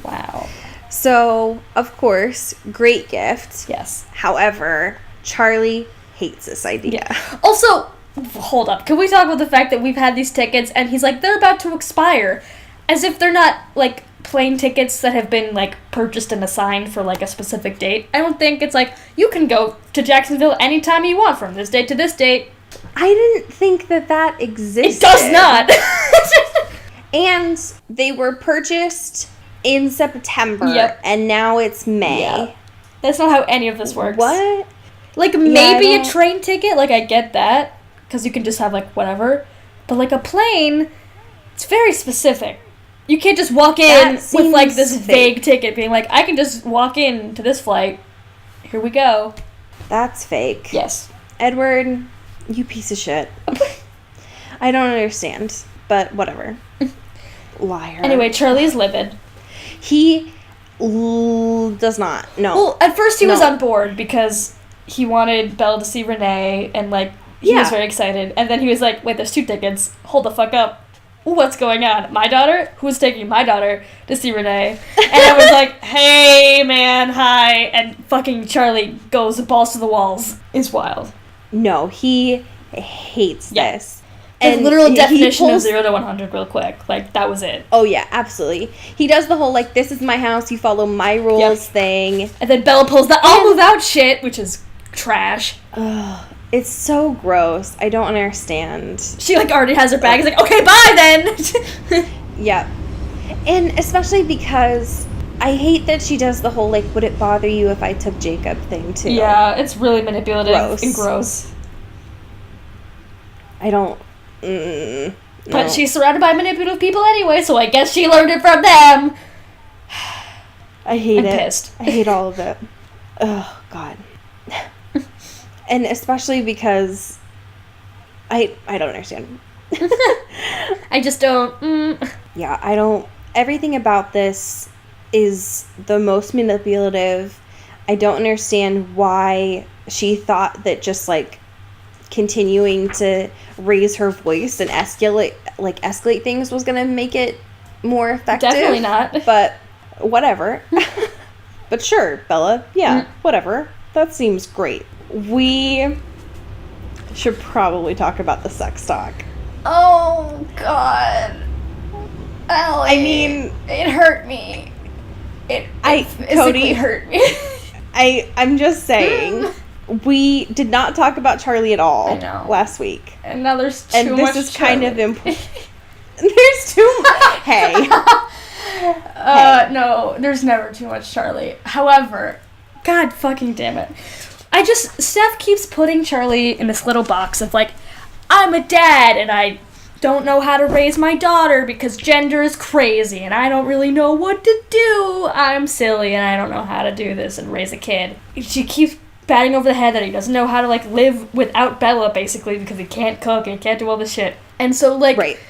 B: Wow.
C: So, of course, great gift.
B: Yes.
C: However, Charlie hates this idea.
B: Yeah. Also, hold up. Can we talk about the fact that we've had these tickets and he's like, they're about to expire? As if they're not, like, plane tickets that have been, like, purchased and assigned for, like, a specific date. I don't think it's like, you can go to Jacksonville anytime you want from this date to this date.
C: I didn't think that existed.
B: It does not.
C: And they were purchased in September, and now it's May. Yeah.
B: That's not how any of this works.
C: What?
B: Like, maybe a train ticket, like, I get that, because you can just have, like, whatever. But, like, a plane, it's very specific. You can't just walk in with, like, this vague ticket being like, I can just walk in to this flight. Here we go.
C: That's fake.
B: Yes.
C: Edward, you piece of shit. I don't understand, but whatever. Liar.
B: Anyway, Charlie's livid.
C: He does not. No.
B: Well, at first he was on board because he wanted Belle to see Renee and, like, he was very excited. And then he was like, wait, there's 2 tickets. Hold the fuck up. what's going on? My daughter? Who's taking my daughter to see Renee? And I was like, hey, man, hi. And fucking Charlie goes balls to the walls. It's wild.
C: No, he hates this.
B: And literal definition of 0 to 100 real quick. Like, that was it.
C: Oh, yeah, absolutely. He does the whole, like, this is my house, you follow my rules thing.
B: And then Bella pulls the I'll move out shit, which is trash.
C: Ugh, it's so gross. I don't understand.
B: She, like, already has her bag. It's like, okay, bye then!
C: Yep. And especially because I hate that she does the whole, like, would it bother you if I took Jacob thing, too?
B: Yeah, it's really manipulative and gross.
C: I don't...
B: But she's surrounded by manipulative people anyway, so I guess she learned it from them.
C: I hate
B: I'm
C: it.
B: Pissed.
C: I hate all of it. Oh, God. And especially because I don't understand.
B: I just don't...
C: Yeah, I don't... Everything about this is the most manipulative. I don't understand why she thought that just, like, continuing to raise her voice and escalate things was gonna make it more effective.
B: Definitely not.
C: But whatever. But sure, Bella. Yeah, whatever. That seems great. We should probably talk about the sex talk.
B: Oh, God. Allie,
C: I mean,
B: it hurt me. It
C: Cody,
B: hurt me.
C: I'm just saying. We did not talk about Charlie at all last week.
B: And now there's too much.
C: And this is kind of important. There's too much. Hey.
B: No, there's never too much Charlie. However, God fucking damn it. Steph keeps putting Charlie in this little box of like, I'm a dad and I don't know how to raise my daughter because gender is crazy and I don't really know what to do. I'm silly and I don't know how to do this and raise a kid. She keeps batting over the head that he doesn't know how to, like, live without Bella, basically, because he can't cook and he can't do all this shit. And so, like,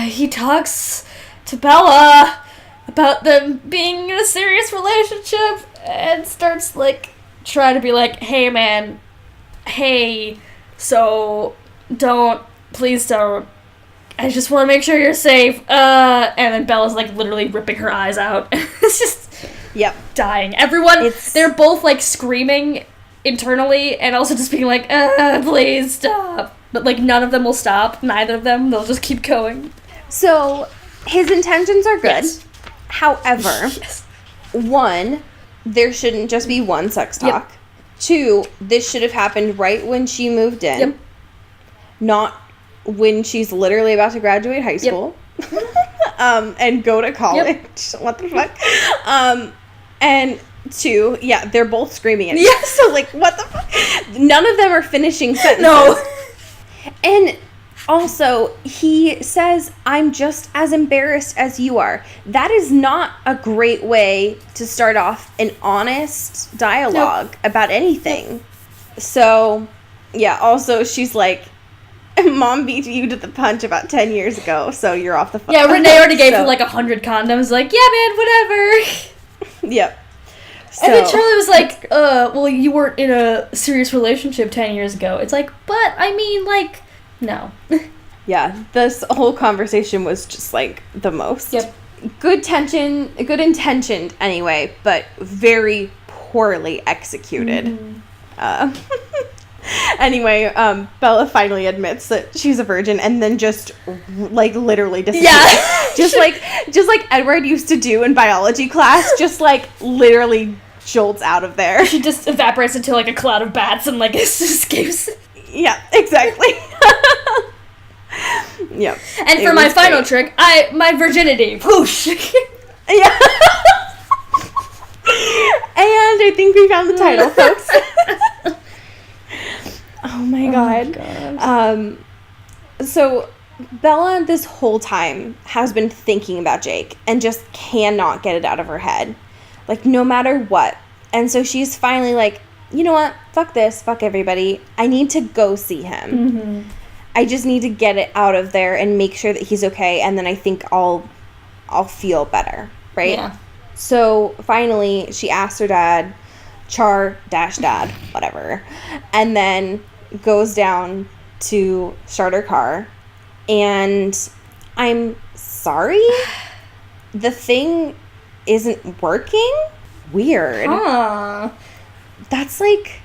B: he talks to Bella about them being in a serious relationship and starts, like, trying to be like, hey, man, hey, so please don't. I just want to make sure you're safe. And then Bella's, like, literally ripping her eyes out. It's just dying. Everyone, they're both, like, screaming internally and also just being like, please stop. But, like, none of them will stop. Neither of them. They'll just keep going.
C: So, his intentions are good. Yes. However, one, there shouldn't just be one sex talk. Yep. Two, this should have happened right when she moved in. Yep. Not when she's literally about to graduate high school. Yep. And go to college. Yep. What the fuck? And two, they're both screaming at you. So, like, what the fuck? None of them are finishing sentences. No. And also, he says, I'm just as embarrassed as you are. That is not a great way to start off an honest dialogue about anything. So, also, she's like, Mom beat you to the punch about 10 years ago, so you're off the phone.
B: Yeah, Renee already gave him, like, 100 condoms. Like, yeah, man, whatever.
C: Yep. So,
B: and then Charlie was like, well, you weren't in a serious relationship 10 years ago. It's like, but, I mean, like, no.
C: Yeah, this whole conversation was just, like, the most.
B: Yep.
C: Good intentioned anyway, but very poorly executed. Anyway, Bella finally admits that she's a virgin and then just, like, literally disappears. Yeah. just like Edward used to do in biology class, just, like, literally jolts out of there.
B: She just evaporates into, like, a cloud of bats and, like, escapes.
C: Yeah, exactly. Yep.
B: And for my final trick, my virginity. Poosh!
C: Yeah. And I think we found the title, folks. Oh my god. So Bella this whole time has been thinking about Jake and just cannot get it out of her head. Like, no matter what. And so she's finally like, you know what? Fuck this. Fuck everybody. I need to go see him. Mm-hmm. I just need to get it out of there and make sure that he's okay, and then I think I'll feel better, right? Yeah. So finally, she asks her dad, Char-dad, whatever, and then goes down to start her car, and I'm sorry? The thing isn't working? Weird.
B: Huh.
C: That's, like,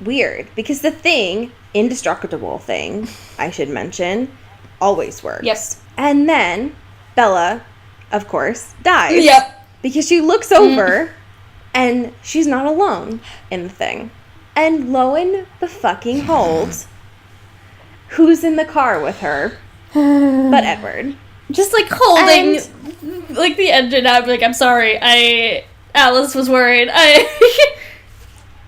C: weird. Because the thing, indestructible thing, I should mention, always works.
B: Yes.
C: And then Bella, of course, dies.
B: Yep.
C: Because she looks over and she's not alone in the thing. And lo and the fucking hold, who's in the car with her but Edward.
B: Just, like, holding, like, the engine out, like, I'm sorry, Alice was worried,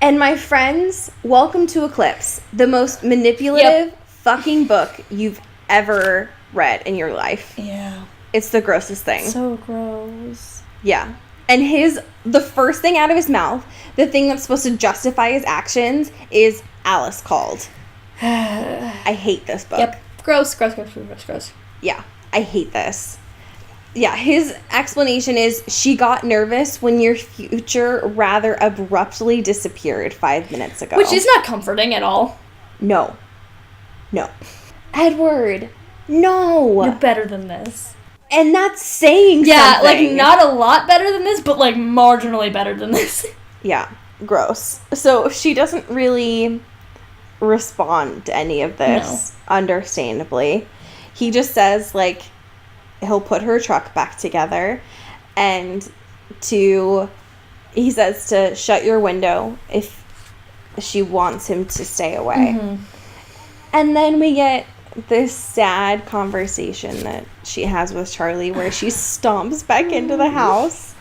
C: And my friends, welcome to Eclipse, the most manipulative fucking book you've ever read in your life.
B: Yeah.
C: It's the grossest thing.
B: So gross.
C: Yeah. And the first thing out of his mouth, the thing that's supposed to justify his actions, is Alice called. I hate this book.
B: Yep. Gross.
C: Yeah, I hate this. Yeah, his explanation is she got nervous when your future rather abruptly disappeared 5 minutes ago.
B: Which is not comforting at all.
C: No. Edward, no.
B: You're better than this.
C: And that's saying
B: Yeah,
C: something.
B: like, not a lot better than this, but, like, marginally better than this.
C: Yeah, gross. So she doesn't really respond to any of this, understandably. He just says, like, he'll put her truck back together and he says to shut your window if she wants him to stay away.
B: Mm-hmm.
C: And then we get this sad conversation that she has with Charlie where she stomps back into the house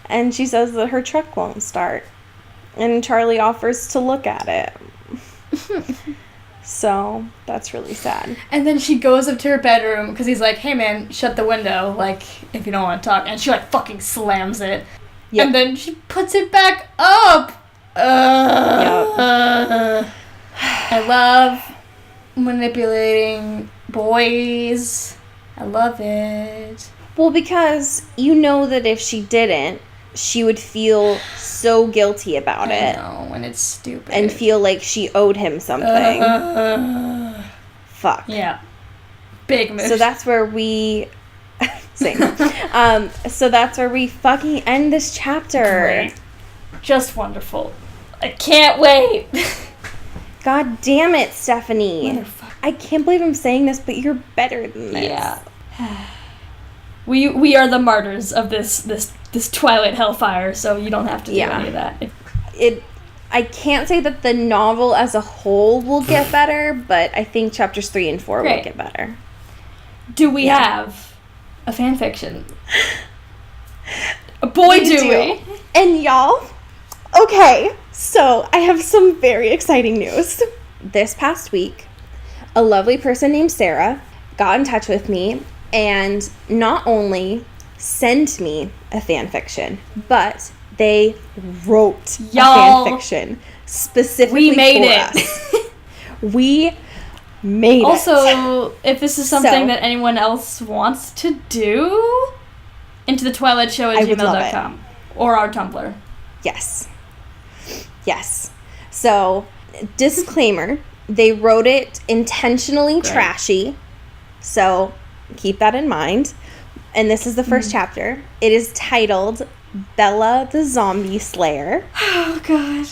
C: and she says that her truck won't start. And Charlie offers to look at it. So, that's really sad.
B: And then she goes up to her bedroom because he's like, hey man, shut the window, like, if you don't want to talk. And she, like, fucking slams it. Yep. And then she puts it back up. I love manipulating boys. I love it.
C: Well, because you know that if she didn't, she would feel so guilty about it.
B: I know, and it's stupid.
C: And feel like she owed him something. Fuck.
B: Yeah. Big move.
C: So that's where we... Same. So that's where we fucking end this chapter.
B: Great. Just wonderful. I can't wait.
C: God damn it, Stephanie. I can't believe I'm saying this, but you're better than this.
B: Yeah. We are the martyrs of this Twilight hellfire, so you don't have to do any of that.
C: I can't say that the novel as a whole will get better, but I think chapters 3 and 4 will get better.
B: Do we have a fan fiction? Boy, do we.
C: And y'all, okay, so I have some very exciting news. This past week, a lovely person named Sarah got in touch with me and not only sent me a fan fiction, but they wrote a fan fiction specifically for us. We made it.
B: Also, if this is something that anyone else wants to do, into the Twilight Show at gmail.com or our Tumblr.
C: Yes. So, disclaimer, they wrote it intentionally trashy. So, keep that in mind. And this is the first chapter. It is titled Bella the Zombie Slayer.
B: Oh, God.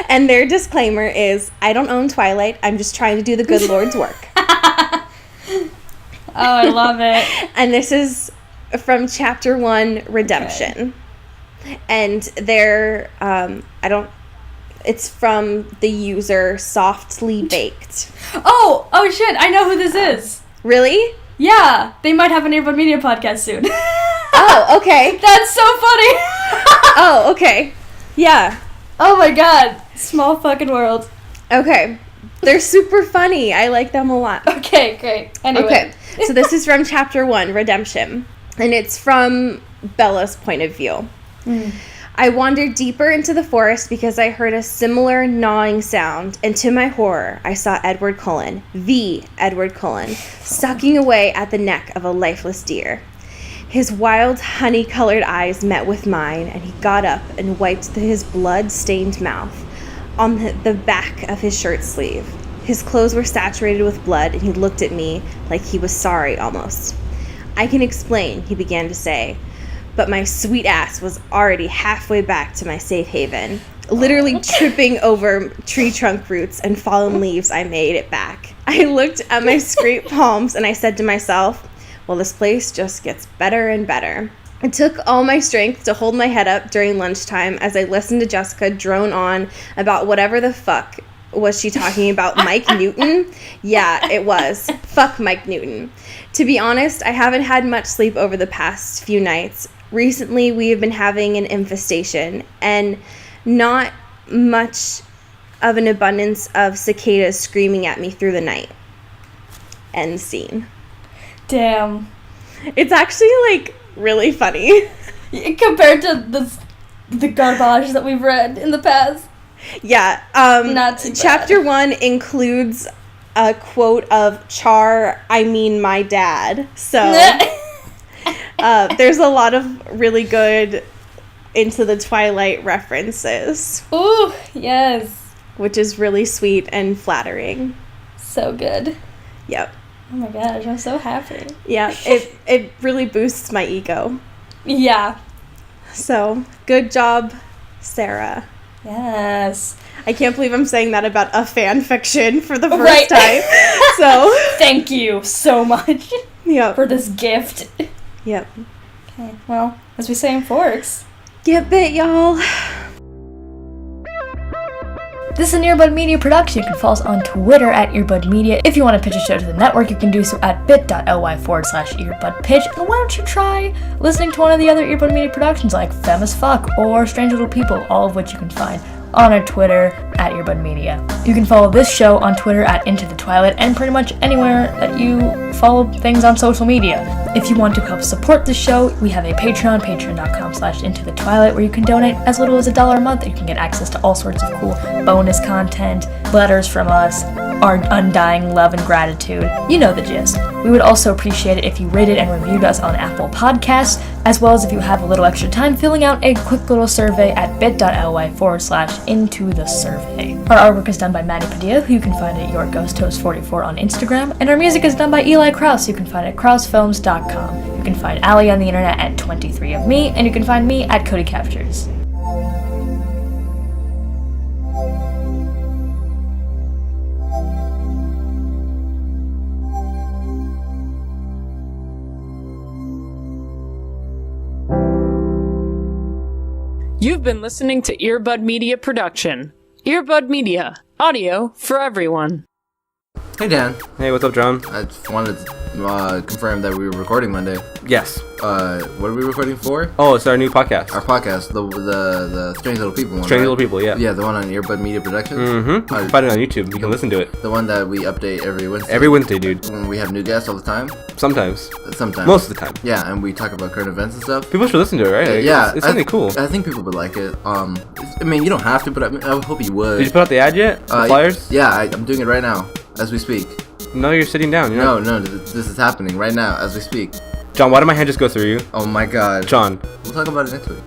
C: And their disclaimer is, I don't own Twilight. I'm just trying to do the good Lord's work.
B: Oh, I love it.
C: And this is from Chapter 1, Redemption. Okay. And they're, it's from the user Softly Baked.
B: Oh shit, I know who this is.
C: Really?
B: Yeah, they might have an Earbud Media podcast soon.
C: Oh, okay.
B: That's so funny.
C: Oh, okay. Yeah.
B: Oh my god. Small fucking world.
C: Okay. They're super funny. I like them a lot.
B: Okay, great. Anyway.
C: Okay. So this is from Chapter 1, Redemption. And it's from Bella's point of view. I wandered deeper into the forest because I heard a similar gnawing sound, and to my horror, I saw Edward Cullen, the Edward Cullen, sucking away at the neck of a lifeless deer. His wild, honey-colored eyes met with mine, and he got up and wiped his blood-stained mouth on the back of his shirt sleeve. His clothes were saturated with blood, and he looked at me like he was sorry almost. "I can explain," he began to say, but my sweet ass was already halfway back to my safe haven. Literally tripping over tree trunk roots and fallen leaves, I made it back. I looked at my scraped palms and I said to myself, well, this place just gets better and better. It took all my strength to hold my head up during lunchtime as I listened to Jessica drone on about whatever the fuck was she talking about. Mike Newton? Yeah, it was. Fuck Mike Newton. To be honest, I haven't had much sleep over the past few nights. Recently, we have been having an infestation and not much of an abundance of cicadas screaming at me through the night. End scene.
B: Damn.
C: It's actually, like, really funny.
B: Compared to the garbage that we've read in the past.
C: Yeah.
B: Not too bad.
C: Chapter 1 includes a quote of Char, I mean my dad. So, there's a lot of really good Into the Twilight references.
B: Ooh, yes.
C: Which is really sweet and flattering.
B: So good.
C: Yep.
B: Oh my gosh, I'm so happy.
C: Yeah, it really boosts my ego.
B: Yeah.
C: So, good job, Sarah.
B: Yes.
C: I can't believe I'm saying that about a fan fiction for the first time. So,
B: thank you so much for this gift.
C: Yep.
B: Okay, well, as we say in Forks,
C: get bit, y'all.
B: This is an Earbud Media production. You can follow us on Twitter at Earbud Media. If you want to pitch a show to the network, you can do so at bit.ly/earbudpitch. And why don't you try listening to one of the other Earbud Media productions like Femme as Fuck or Strange Little People, all of which you can find on our Twitter at Earbud Media. You can follow this show on Twitter at Into the Twilight and pretty much anywhere that you follow things on social media. If you want to help support the show, we have a Patreon, patreon.com/IntoTheTwilight, where you can donate as little as $1 a month and you can get access to all sorts of cool bonus content, letters from us, our undying love and gratitude. You know the gist. We would also appreciate it if you rated and reviewed us on Apple Podcasts, as well as if you have a little extra time filling out a quick little survey at bit.ly/IntoTheSurvey. Our artwork is done by Maddie Padilla, who you can find at YourGhostHost44 on Instagram, and our music is done by Eli Krause, who you can find at KrauseFilms.com. You can find Ali on the internet at 23ofme, and you can find me at Cody Captures.
A: You've been listening to Earbud Media Production. Earbud Media. Audio for everyone.
D: Hey, Dan.
E: Hey, what's up, John?
D: I just wanted to confirm that we were recording Monday.
E: Yes.
D: What are we recording for?
E: Oh, it's our new podcast.
D: Our podcast, the Strange Little People one,
E: Strange
D: right?
E: Little People, yeah.
D: Yeah, the one on Earbud Media Productions?
E: Mm-hmm. You can find it on YouTube. You can listen to it.
D: The one that we update every Wednesday.
E: Every Wednesday, dude.
D: When we have new guests all the time?
E: Sometimes.
D: Sometimes.
E: Most of the time.
D: Yeah, and we talk about current events and stuff.
E: People should listen to it, right?
D: Yeah.
E: It's something cool.
D: I think people would like it. I mean, you don't have to, but I hope you would.
E: Did you put out the ad yet? The flyers?
D: Yeah, I'm doing it right now, as we speak.
E: No, you're sitting down.
D: No, this is happening right now, as we speak.
E: John, why did my hand just go through you?
D: Oh my god.
E: John.
D: We'll talk about it next week.